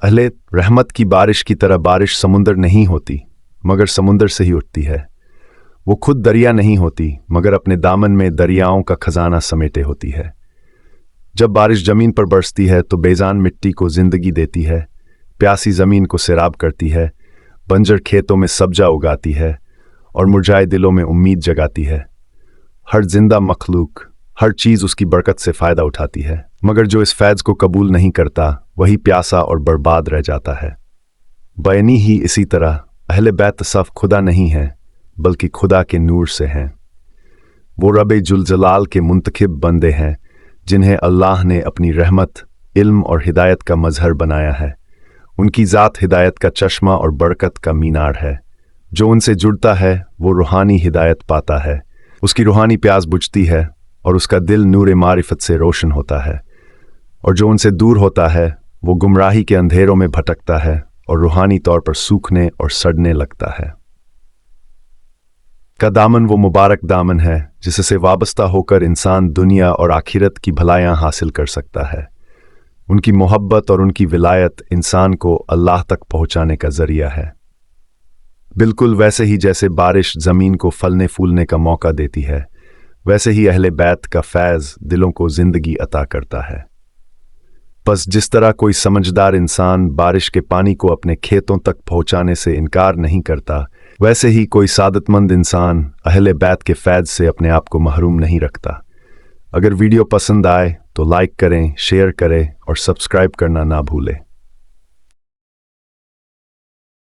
अहले रहमत की बारिश की तरह बारिश समुंदर नहीं होती मगर समुंदर से ही उठती है। वो खुद दरिया नहीं होती मगर अपने दामन में दरियाओं का खजाना समेटे होती है। जब बारिश जमीन पर बरसती है तो बेजान मिट्टी को जिंदगी देती है, प्यासी जमीन को सैराब करती है, बंजर खेतों में सब्जा उगाती है और मुरझाए दिलों में उम्मीद जगाती है। हर जिंदा मखलूक, हर चीज उसकी बरकत से फायदा उठाती है, मगर जो इस फैज़ को कबूल नहीं करता वही प्यासा और बर्बाद रह जाता है। बयानी ही इसी तरह अहले बैत सफ खुदा नहीं है बल्कि खुदा के नूर से हैं। वो रब जुल जलाल के मुंतखिब बंदे हैं जिन्हें अल्लाह ने अपनी रहमत, इल्म और हिदायत का मजहर बनाया है। उनकी ज़ात हिदायत का चश्मा और बरकत का मीनार है। जो उनसे जुड़ता है वो रूहानी हिदायत पाता है, उसकी रूहानी प्यास बुझती है और उसका दिल नूर मारिफत से रोशन होता है। और जो उनसे दूर होता है वो गुमराही के अंधेरों में भटकता है और रूहानी तौर पर सूखने और सड़ने लगता है। का दामन वो मुबारक दामन है जिससे वाबस्ता होकर इंसान दुनिया और आखिरत की भलाइयाँ हासिल कर सकता है। उनकी मोहब्बत और उनकी विलायत इंसान को अल्लाह तक पहुँचाने का जरिया है। बिल्कुल वैसे ही जैसे बारिश ज़मीन को फलने फूलने का मौका देती है, वैसे ही अहले बैत का फैज़ दिलों को ज़िंदगी अता करता है। बस जिस तरह कोई समझदार इंसान बारिश के पानी को अपने खेतों तक पहुंचाने से इनकार नहीं करता, वैसे ही कोई सादतमंद इंसान अहले बैत के फैज़ से अपने आप को महरूम नहीं रखता। अगर वीडियो पसंद आए तो लाइक करें, शेयर करें और सब्सक्राइब करना ना भूलें।